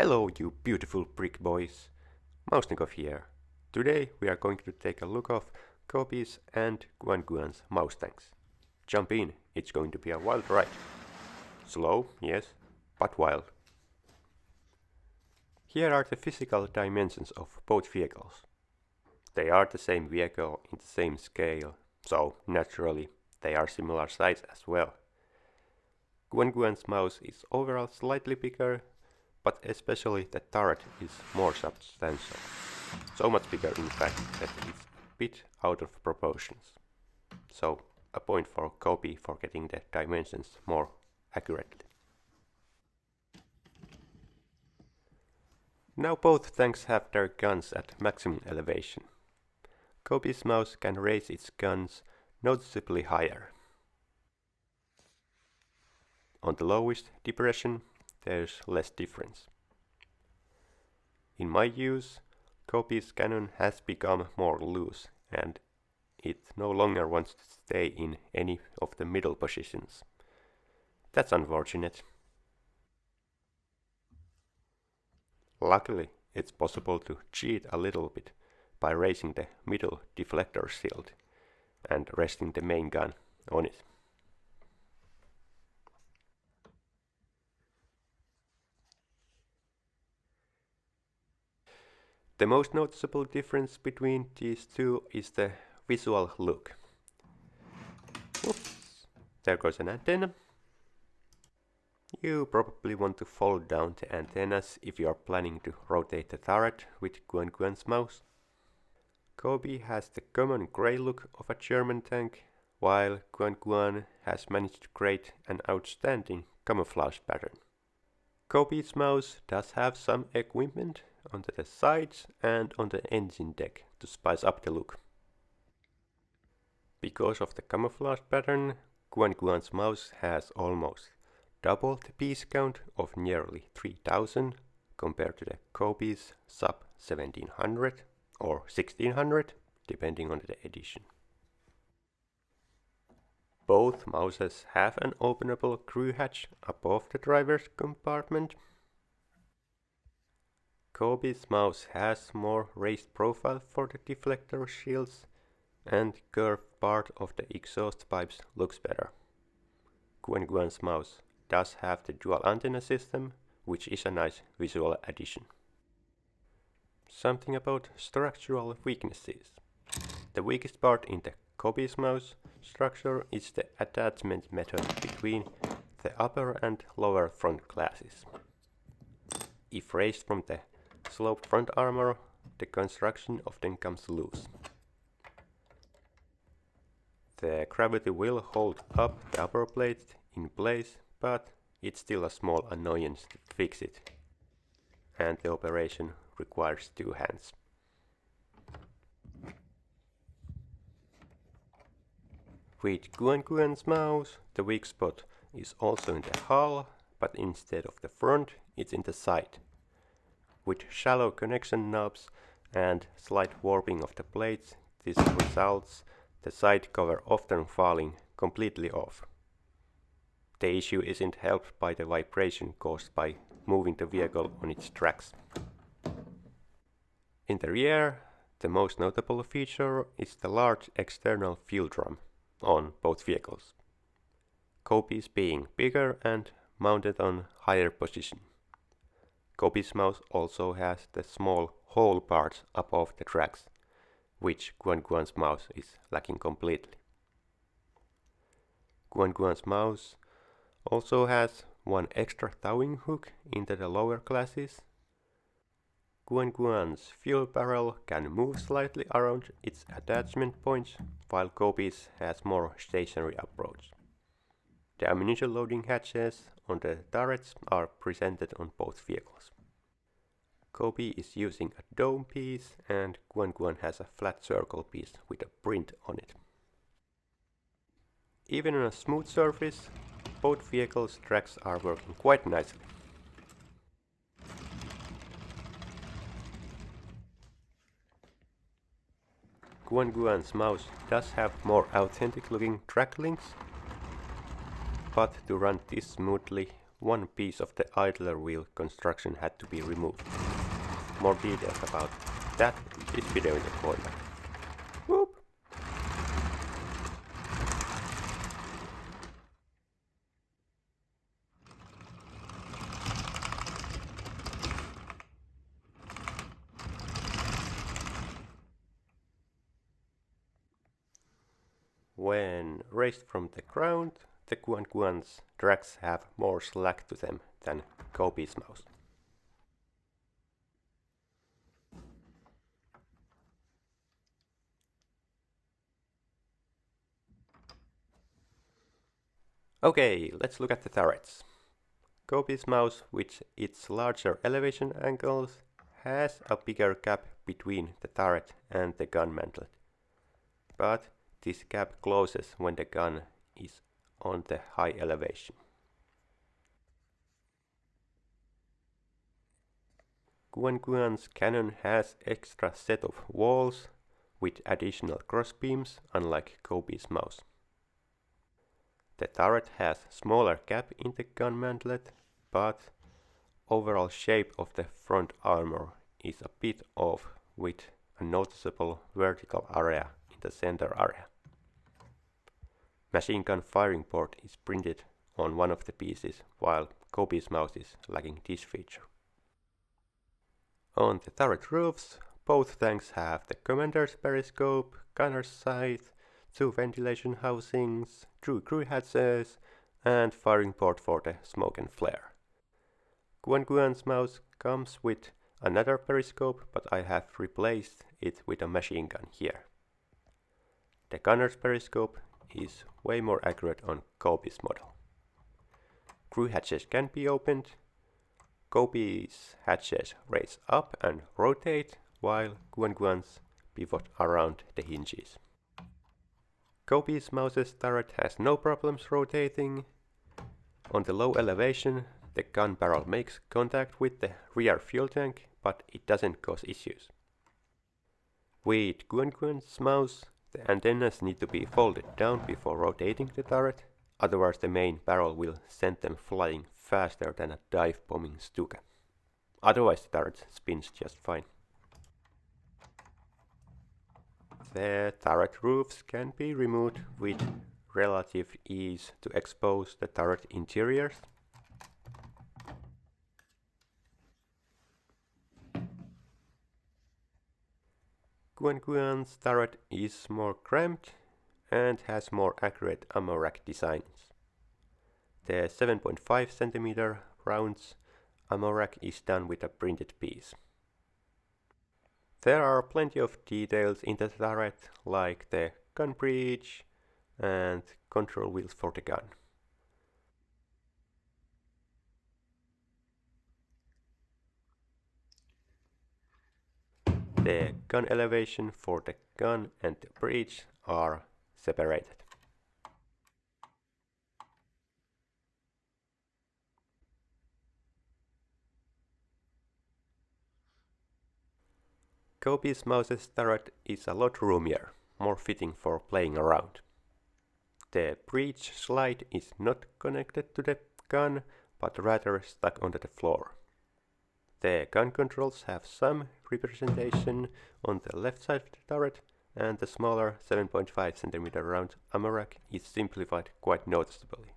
Hello you beautiful brick boys, Mausnikov here. Today we are going to take a look of Cobi's and QuanGuan's mouse tanks. Jump in, it's going to be a wild ride. Slow, yes, but wild. Here are the physical dimensions of both vehicles. They are the same vehicle in the same scale, so naturally they are similar size as well. QuanGuan's mouse is overall slightly bigger, but especially the turret is more substantial. So much bigger in fact that it's a bit out of proportions. So a point for Cobi for getting the dimensions more accurately. Now both tanks have their guns at maximum elevation. Cobi's mouse can raise its guns noticeably higher. On the lowest depression, there's less difference. In my use, Cobi's cannon has become more loose and it no longer wants to stay in any of the middle positions. That's unfortunate. Luckily, it's possible to cheat a little bit by raising the middle deflector shield and resting the main gun on it. The most noticeable difference between these two is the visual look. Oops, there goes an antenna. You probably want to fold down the antennas if you are planning to rotate the turret with QuanGuan's mouse. Cobi has the common grey look of a German tank, while QuanGuan has managed to create an outstanding camouflage pattern. Cobi's mouse does have some equipment on the sides and on the engine deck to spice up the look. Because of the camouflage pattern, QuanGuan's mouse has almost double the piece count of nearly 3000 compared to the Cobi's sub 1700 or 1600 depending on the edition. Both mouses have an openable crew hatch above the driver's compartment. Cobi's mouse has more raised profile for the deflector shields and curved part of the exhaust pipes looks better. QuanGuan's mouse does have the dual antenna system, which is a nice visual addition. Something about structural weaknesses. The weakest part in the Cobi's mouse structure is the attachment method between the upper and lower front glasses. If raised from the sloped front armor, the construction often comes loose. The gravity will hold up the upper plate in place, but it's still a small annoyance to fix it, and the operation requires two hands. With QuanGuan's mouse, the weak spot is also in the hull, but instead of the front, it's in the side. With shallow connection knobs and slight warping of the plates, this results the side cover often falling completely off. The issue isn't helped by the vibration caused by moving the vehicle on its tracks. In the rear, the most notable feature is the large external fuel drum on both vehicles. Cobi's being bigger and mounted on higher position. Cobi's mouse also has the small hole parts above the tracks, which QuanGuan's mouse is lacking completely. QuanGuan's mouse also has one extra towing hook into the lower classes. QuanGuan's fuel barrel can move slightly around its attachment points, while Cobi's has more stationary approach. The ammunition loading hatches on the turrets are presented on both vehicles. Cobi is using a dome piece and QuanGuan has a flat circle piece with a print on it. Even on a smooth surface, both vehicles' tracks are working quite nicely. QuanGuan's mouse does have more authentic looking track links, but to run this smoothly, one piece of the idler wheel construction had to be removed. More details about that in this video in the corner. Whoop! When raised from the ground, the QuanGuan's tracks have more slack to them than Cobi's mouse. Okay, let's look at the turrets. Cobi's mouse, with its larger elevation angles, has a bigger gap between the turret and the gun mantlet. But this gap closes when the gun is on the high elevation. QuanGuan's cannon has extra set of walls with additional crossbeams, unlike Cobi's mouse. The turret has smaller gap in the gun mantlet, but overall shape of the front armor is a bit off with a noticeable vertical area in the center area. Machine gun firing port is printed on one of the pieces, while Cobi's mouse is lacking this feature. On the turret roofs, both tanks have the commander's periscope, gunner's sight, 2 ventilation housings, 2 crew hatches, and firing port for the smoke and flare. QuanGuan's mouse comes with another periscope, but I have replaced it with a machine gun here. The gunner's periscope is way more accurate on Cobi's model. Crew hatches can be opened. Cobi's hatches raise up and rotate, while QuanGuan's pivot around the hinges. Cobi's mouse's turret has no problems rotating. On the low elevation, the gun barrel makes contact with the rear fuel tank, but it doesn't cause issues. With QuanGuan's mouse, the antennas need to be folded down before rotating the turret, otherwise the main barrel will send them flying faster than a dive-bombing Stuka. Otherwise the turret spins just fine. The turret roofs can be removed with relative ease to expose the turret interiors. QuanGuan's turret is more cramped and has more accurate ammo rack designs. The 7.5 cm rounds ammo rack is done with a printed piece. There are plenty of details in the turret, like the gun breech and control wheels for the gun. The gun elevation for the gun and the breech are separated. Cobi's mouse's turret is a lot roomier, more fitting for playing around. The breech slide is not connected to the gun, but rather stuck onto the floor. The gun controls have some representation on the left side of the turret, and the smaller 7.5 cm round ammo rack is simplified quite noticeably.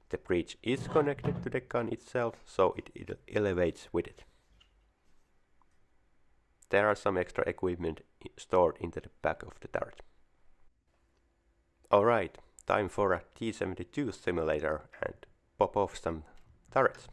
The breech is connected to the gun itself, so it elevates with it. There are some extra equipment stored into the back of the turret. Alright, time for a T-72 simulator and pop off some turrets.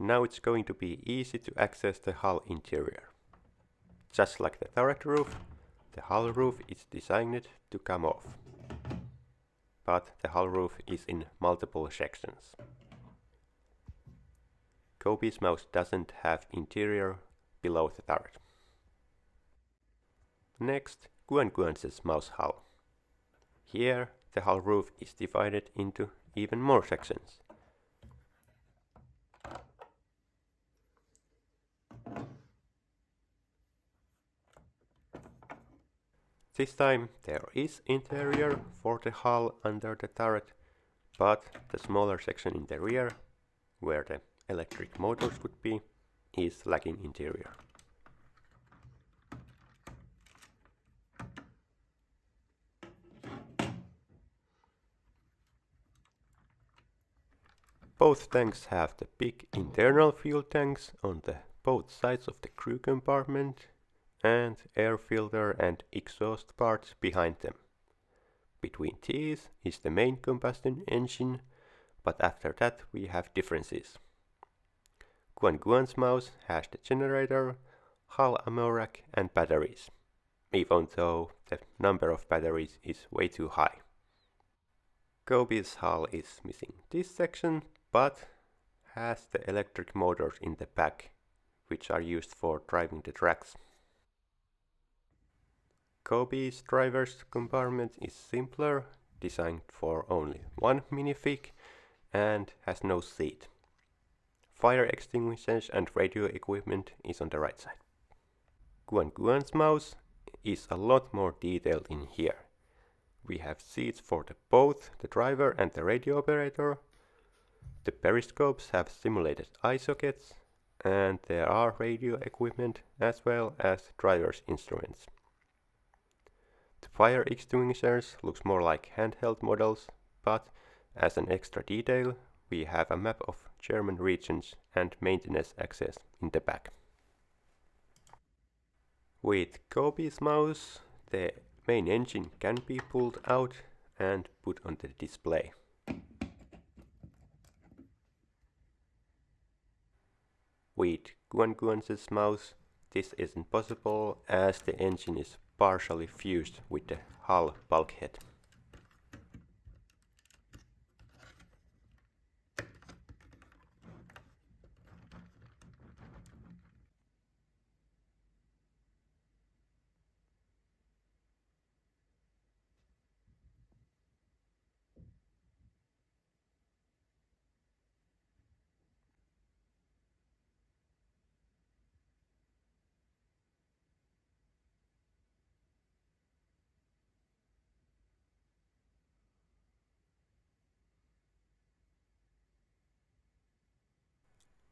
Now it's going to be easy to access the hull interior. Just like the turret roof, the hull roof is designed to come off. But the hull roof is in multiple sections. Cobi's mouse doesn't have interior below the turret. Next, QuanGuan's mouse hull. Here, the hull roof is divided into even more sections. This time there is interior for the hull under the turret, but the smaller section in the rear, where the electric motors would be, is lacking interior. Both tanks have the big internal fuel tanks on the both sides of the crew compartment, and air filter and exhaust parts behind them. Between these is the main combustion engine, but after that we have differences. QuanGuan's mouse has the generator, hull ammo rack and batteries, even though the number of batteries is way too high. Cobi's hull is missing this section, but has the electric motors in the back, which are used for driving the tracks. Cobi's driver's compartment is simpler, designed for only one minifig, and has no seat. Fire extinguishers and radio equipment is on the right side. QuanGuan's mouse is a lot more detailed in here. We have seats for both the driver and the radio operator. The periscopes have simulated eye sockets, and there are radio equipment as well as driver's instruments. The fire extinguishers looks more like handheld models, but as an extra detail, we have a map of German regions and maintenance access in the back. With Cobi's mouse, the main engine can be pulled out and put on the display. With QuanGuan's mouse, this isn't possible as the engine is partially fused with the hull bulkhead.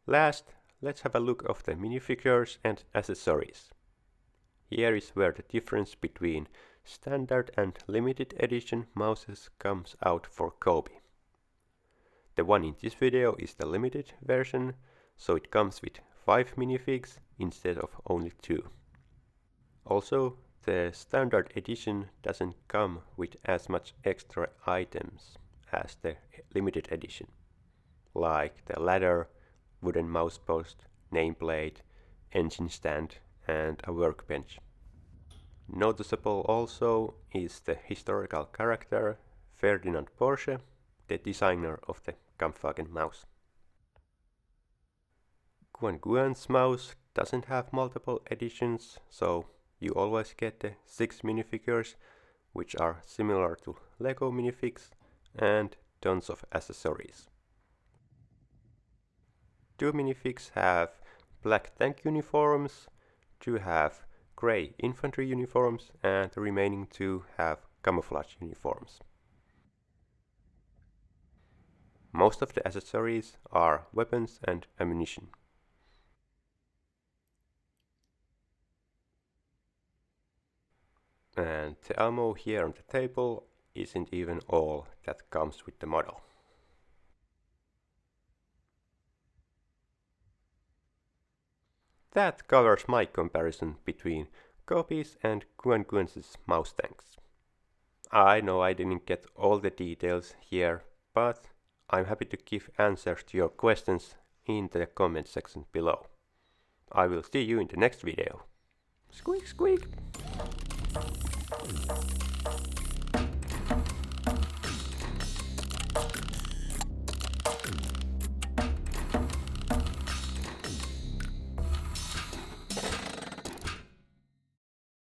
Last, let's have a look of the minifigures and accessories. Here is where the difference between standard and limited edition mouses comes out for Cobi. The one in this video is the limited version, so it comes with 5 minifigs instead of only 2. Also, the standard edition doesn't come with as much extra items as the limited edition, like the ladder, wooden mouse post, nameplate, engine stand and a workbench. Noticeable also is the historical character Ferdinand Porsche, the designer of the camouflaged mouse. QuanGuan's mouse doesn't have multiple editions, so you always get the 6 minifigures, which are similar to Lego minifigs, and tons of accessories. 2 minifigs have black tank uniforms, 2 have grey infantry uniforms, and the remaining 2 have camouflage uniforms. Most of the accessories are weapons and ammunition. And the ammo here on the table isn't even all that comes with the model. That covers my comparison between Cobi's and QuanGuan's mouse tanks. I know I didn't get all the details here, but I'm happy to give answers to your questions in the comment section below. I will see you in the next video. Squeak, squeak!